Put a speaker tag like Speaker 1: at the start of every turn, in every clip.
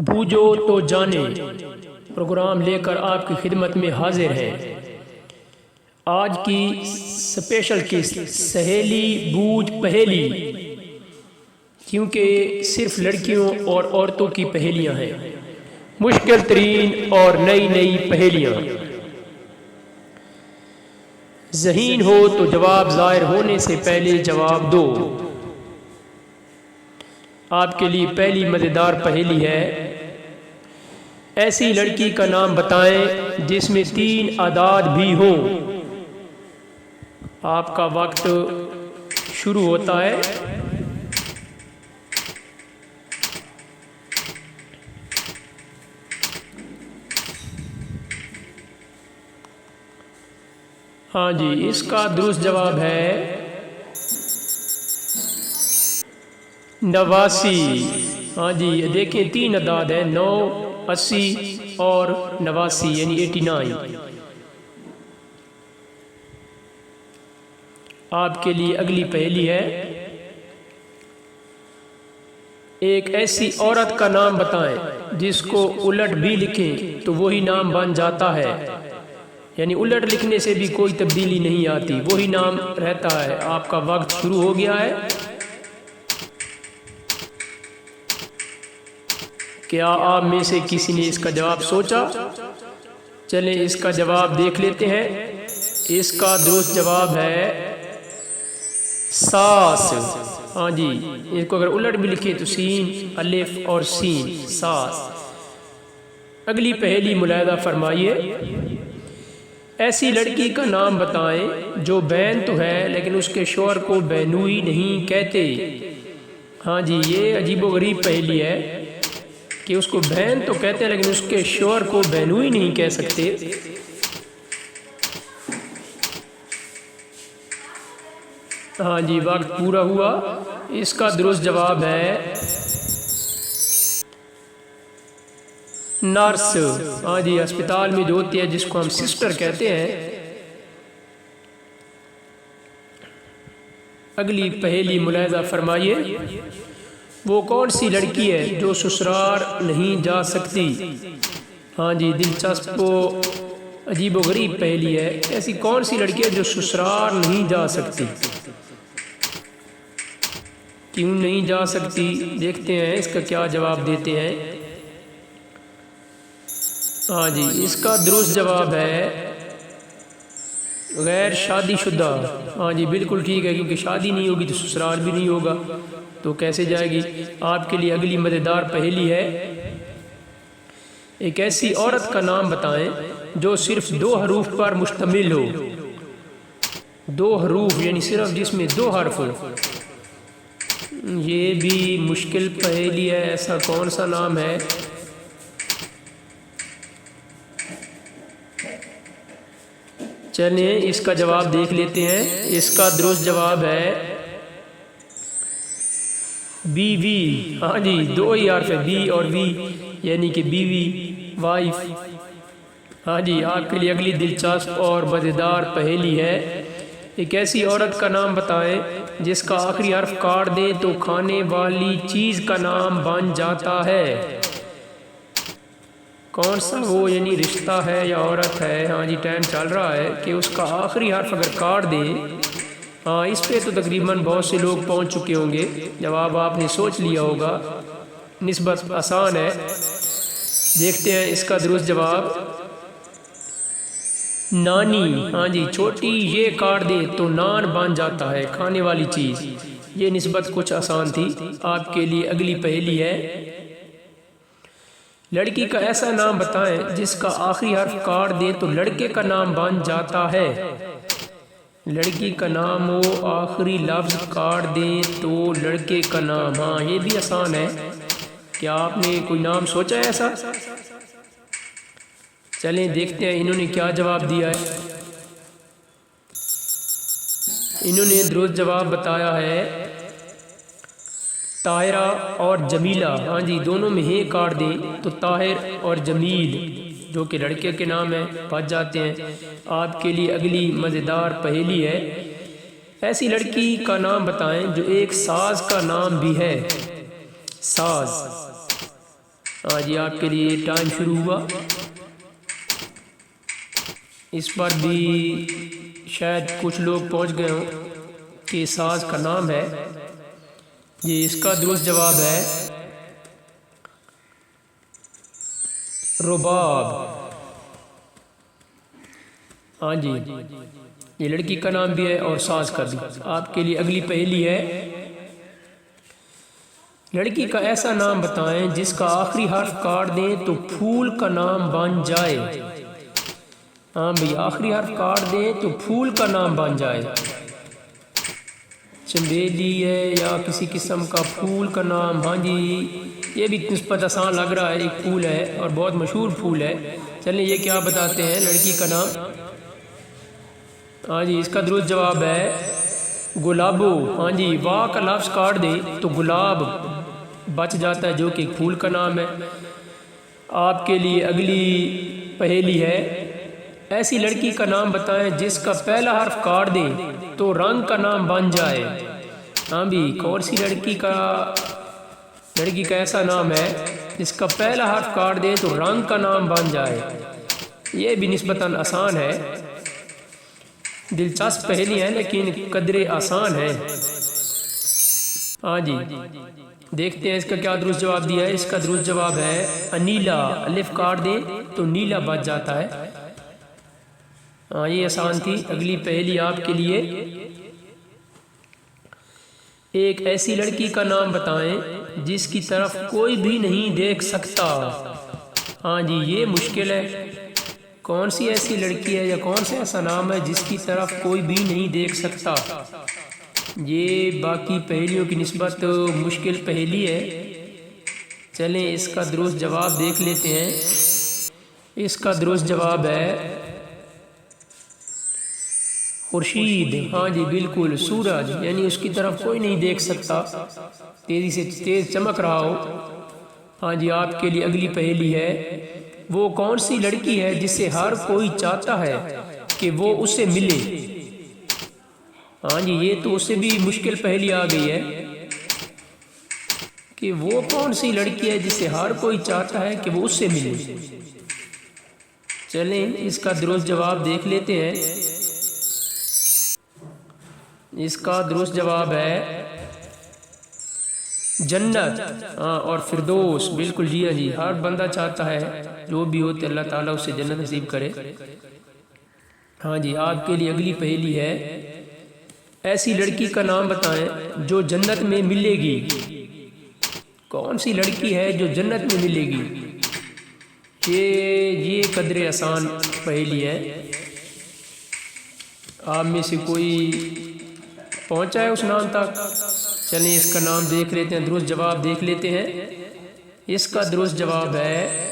Speaker 1: بوجھو تو جانے پروگرام لے کر آپ کی خدمت میں حاضر ہیں۔ آج کی اسپیشل قسط سہیلی بوجھ پہیلی، کیونکہ صرف لڑکیوں اور عورتوں کی پہیلیاں ہیں، مشکل ترین اور نئی نئی پہیلیاں۔ ذہین ہو تو جواب ظاہر ہونے سے پہلے جواب دو۔ آپ کے لیے پہلی مزیدار پہیلی ہے، ایسی لڑکی کا نام بتائیں جس میں 3 اعداد بھی ہوں۔ آپ کا وقت شروع ہوتا ہے۔ ہاں جی، اس کا درست جواب ہے 89۔ ہاں جی، دیکھیں 3 اعداد ہیں، 9، 80 اور 89 یعنی 89۔ آپ کے لیے اگلی پہیلی ہے، ایک ایسی عورت کا نام بتائیں جس کو الٹ بھی لکھیں تو وہی نام بن جاتا ہے، یعنی الٹ لکھنے سے بھی کوئی تبدیلی نہیں آتی، وہی نام رہتا ہے۔ آپ کا وقت شروع ہو گیا ہے۔ کیا آپ میں سے کسی نے اس کا جواب سوچا؟ چلیں اس کا جواب دیکھ لیتے ہیں۔ اس کا درست جواب ہے ساس۔ ہاں جی، اس کو اگر الٹ بھی لکھیں تو سین، الف اور سین، ساس۔ اگلی پہیلی ملاحظہ فرمائیے، ایسی لڑکی کا نام بتائیں جو بہن تو ہے لیکن اس کے شوہر کو بہنوئی نہیں کہتے۔ ہاں جی، یہ عجیب و غریب پہیلی ہے کہ اس کو بہن تو کہتے ہیں لیکن اس کے شوہر کو بہنوئی نہیں کہہ سکتے۔ ہاں جی، وقت پورا ہوا۔ اس کا درست جواب ہے نرس۔ ہاں جی، ہسپتال میں جو ہوتی ہے جس کو ہم سسٹر کہتے ہیں۔ اگلی پہیلی ملاحظہ فرمائیے، وہ کون سی لڑکی ہے جو سسرال نہیں جا سکتی؟ ہاں جی، دلچسپ و عجیب و غریب پہیلی ہے، ایسی کون سی لڑکی ہے جو سسرال نہیں جا سکتی؟ کیوں نہیں جا سکتی؟ دیکھتے ہیں اس کا کیا جواب دیتے ہیں۔ ہاں جی، اس کا درست جواب ہے غیر شادی شدہ۔ ہاں جی، بالکل ٹھیک ہے، کیونکہ شادی نہیں ہوگی تو سسرال بھی نہیں ہوگا، تو کیسے جائے گی؟ آپ کے لیے اگلی مزیدار پہیلی ہے، ایک ایسی عورت کا نام بتائیں جو صرف 2 حروف پر مشتمل ہو۔ 2 حروف یعنی صرف جس میں 2 حرف ہو۔ یہ بھی مشکل پہیلی ہے، ایسا کون سا نام ہے؟ چلیں اس کا جواب دیکھ لیتے ہیں۔ اس کا درست جواب ہے بیوی۔ ہاں جی، 2 ہی حرف ہے، بی اور وی، یعنی کہ بیوی، وائف۔ ہاں جی، آپ کے لیے اگلی دلچسپ اور مزیدار پہیلی ہے، ایک ایسی عورت کا نام بتائیں جس کا آخری حرف کاٹ دیں تو کھانے والی چیز کا نام بن جاتا ہے۔ کون سا وہ یعنی رشتہ ہے یا عورت ہے؟ ہاں جی، ٹائم چل رہا ہے کہ اس کا آخری حرف اگر کاٹ دیں، ہاں اس پہ تو تقریباً بہت سے لوگ پہنچ چکے ہوں گے، جواب آپ نے سوچ لیا ہوگا، نسبت آسان ہے۔ دیکھتے ہیں اس کا درست جواب نانی۔ ہاں جی، چھوٹی یہ کاٹ دے تو نان بن جاتا ہے، کھانے والی چیز۔ یہ نسبت کچھ آسان تھی۔ آپ کے لیے اگلی پہیلی ہے، لڑکی کا ایسا نام بتائیں جس کا آخری حرف کاٹ دے تو لڑکے کا نام بن جاتا ہے۔ لڑکی کا نام ہو، آخری لفظ کاٹ دیں تو لڑکے کا نام۔ ہاں یہ بھی آسان ہے، کیا آپ نے کوئی نام سوچا ہے ایسا؟ چلیں دیکھتے ہیں انہوں نے کیا جواب دیا ہے۔ انہوں نے درست جواب بتایا ہے طاہرہ اور جمیلہ۔ ہاں جی، دونوں میں ہے کاٹ دیں تو طاہر اور جمیل جو کہ لڑکے کے نام ہیں بچ جاتے ہیں۔ آپ کے لیے اگلی مزیدار پہیلی ہے، ایسی لڑکی کا نام بتائیں جو ایک ساز کا نام بھی ہے۔ ساز۔ ہاں جی آپ کے لیے ٹائم شروع ہوا. اس پر بھی شاید کچھ لوگ پہنچ گئے ہوں کہ ساز کا نام ہے. یہ اس کا درست جواب ہے رباب. ہاں جی یہ لڑکی کا نام بھی ہے اور ساز کا بھی. آپ کے لیے اگلی پہیلی ہے. لڑکی کا ایسا نام بتائیں جس کا آخری حرف کاٹ دیں تو پھول کا نام بن جائے. ہاں بھئی آخری حرف کاٹ دیں تو پھول کا نام بن جائے. چنبیلی ہے یا کسی قسم کا پھول کا نام. ہاں جی یہ بھی نسبت آسان لگ رہا ہے. ایک پھول ہے اور بہت مشہور پھول ہے. چلیں یہ کیا بتاتے ہیں لڑکی کا نام. ہاں جی اس کا درست جواب ہے گلابو. ہاں جی واہ کا لفظ کاٹ دیں تو گلاب بچ جاتا ہے جو کہ ایک پھول کا نام ہے. آپ کے لیے اگلی پہیلی ہے. ایسی لڑکی کا نام بتائیں جس کا پہلا حرف کاٹ دیں تو رنگ کا نام بن جائے. ہاں بھی کون سی لڑکی کا ایسا نام ہے جس کا پہلا حرف کاٹ دیں تو رنگ کا نام بن جائے. یہ بھی نسبتاً آسان ہے. دلچسپ پہلی ہے لیکن قدرے آسان ہے. ہاں جی دیکھتے ہیں اس کا کیا درست جواب دیا ہے. اس کا درست جواب ہے انیلا. الف کاٹ دیں تو نیلا بچ جاتا ہے. ہاں یہ آسان تھی. اگلی پہلی آپ کے لیے. ایک ایسی لڑکی کا نام بتائیں جس کی طرف کوئی بھی نہیں دیکھ سکتا. ہاں جی یہ مشکل ہے. کون سی ایسی لڑکی ہے یا کون سا ایسا نام ہے جس کی طرف کوئی بھی نہیں دیکھ سکتا. یہ باقی پہیلیوں کی نسبت مشکل پہیلی ہے. چلیں اس کا درست جواب دیکھ لیتے ہیں. اس کا درست جواب ہے خورشید. ہاں جی بالکل سورج. یعنی اس کی طرف کوئی نہیں دیکھ سکتا. تیزی سے تیز چمک رہا ہو. ہاں جی آپ کے لیے اگلی پہیلی ہے. وہ کون سی لڑکی ہے جسے ہر کوئی چاہتا ہے کہ وہ اسے ملے. ہاں جی یہ تو اس سے بھی مشکل پہیلی آ گئی ہے کہ وہ کون سی لڑکی ہے جسے ہر کوئی چاہتا ہے کہ وہ اس سے ملے. چلیں اس کا درست جواب دیکھ لیتے ہیں. اس کا درست جواب ہے جنت. ہاں اور فردوس. بالکل جی ہاں جی ہر بندہ چاہتا ہے جو بھی ہوتے اللہ تعالیٰ اسے جنت نصیب کرے. ہاں جی آپ کے لیے اگلی پہیلی ہے. ایسی لڑکی کا نام بتائیں جو جنت میں ملے گی. کون سی لڑکی ہے جو جنت میں ملے گی. یہ قدر آسان پہیلی ہے. آپ میں سے کوئی پہنچا ہے اس نام تک. چلیں اس کا نام دیکھ لیتے ہیں. درست جواب دیکھ لیتے ہیں. اس کا درست جواب ہے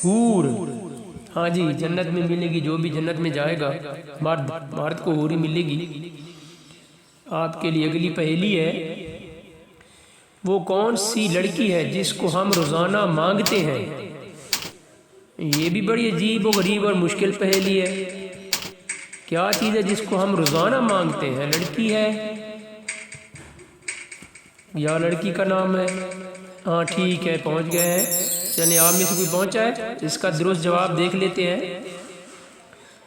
Speaker 1: حور. ہاں جی جنت میں ملے گی. جو بھی جنت میں جائے گا مرد کو حور ہی ملے گی. آپ کے لیے اگلی پہیلی ہے. وہ کون سی لڑکی ہے جس کو ہم روزانہ مانگتے ہیں. یہ بھی بڑی عجیب و غریب اور مشکل پہیلی ہے. کیا چیز ہے جس کو ہم روزانہ مانگتے ہیں. لڑکی ہے یا لڑکی کا نام ہے. ہاں ٹھیک ہے پہنچ گئے ہیں. چلیں آپ میں سے کوئی پہنچا ہے. اس کا درست جواب دیکھ لیتے ہیں.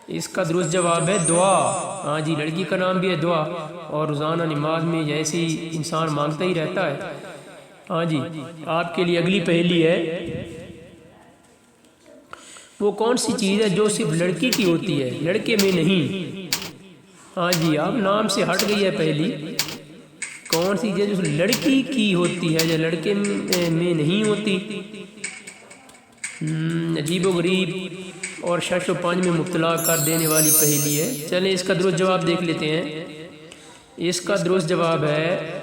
Speaker 1: اس کا درست جواب ہے دعا. ہاں جی لڑکی کا نام بھی ہے دعا اور روزانہ نماز میں جیسے انسان مانگتا ہی رہتا ہے. ہاں جی آپ کے لیے اگلی پہیلی ہے. وہ کون سی چیز ہے جو صرف لڑکی کی ہوتی ہے لڑکے میں نہیں. ہاں جی اب نام سے ہٹ گئی ہے پہلی. کون سی چیز جو لڑکی کی ہوتی ہے یا لڑکے میں نہیں ہوتی. عجیب و غریب اور شش و پنج میں مبتلا کر دینے والی پہیلی ہے. چلیں اس کا درست جواب دیکھ لیتے ہیں. اس کا درست جواب ہے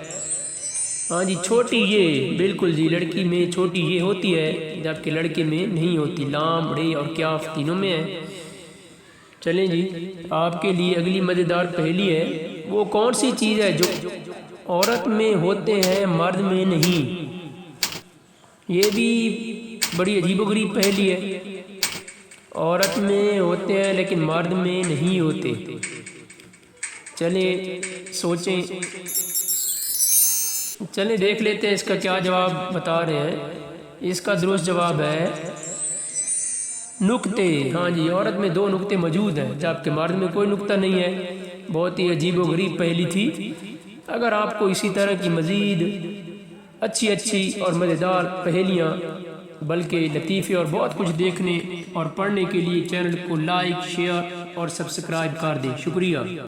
Speaker 1: ہاں جی چھوٹی یہ. بالکل جی لڑکی میں چھوٹی یہ ہوتی ہے جبکہ لڑکے میں نہیں ہوتی. لام رے اور کیاف تینوں میں ہے. چلیں جی آپ کے لیے اگلی مزیدار پہیلی ہے. وہ کون سی چیز ہے جو عورت میں ہوتے ہیں مرد میں نہیں. یہ بھی بڑی عجیب و غریب پہیلی ہے. عورت میں ہوتے ہیں لیکن مرد میں نہیں ہوتے. چلیں سوچیں. چلیں دیکھ لیتے ہیں اس کا کیا جواب بتا رہے ہیں. اس کا درست جواب ہے نقطے. ہاں جی، عورت میں 2 نقطے موجود ہیں جبکہ مرد میں کوئی نقطہ نہیں ہے. بہت ہی عجیب و غریب پہلی تھی. اگر آپ کو اسی طرح کی مزید اچھی اور مزیدار پہیلیاں بلکہ لطیفے اور بہت کچھ دیکھنے اور پڑھنے کے لیے چینل کو لائک، شیئر اور سبسکرائب کر دیں. شکریہ.